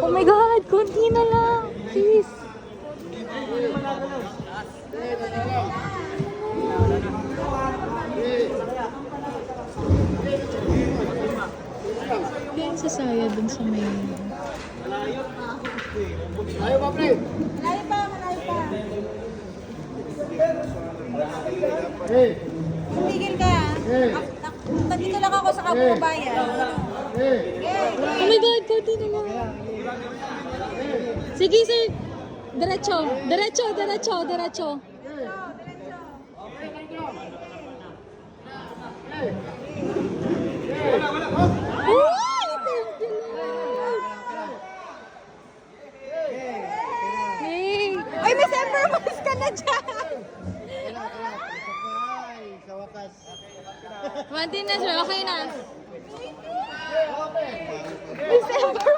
Oh my God! Kunti na lang! Please! Yan sa saya dun sa may... Ayaw pa, pre. Malayo pa, malayo pa. Hey, Tumigil ka. hey, Nandito lang ako sa kabubayan. hey. Oh my God! Kunti na lang! Sige, sir! Diretso! Diretso! Diretso! Diretso! Uy! Thank you, Lord! Hey! Ay, may December months ka na dyan. Ay, sa wakas. One din na, sir. Okay na. December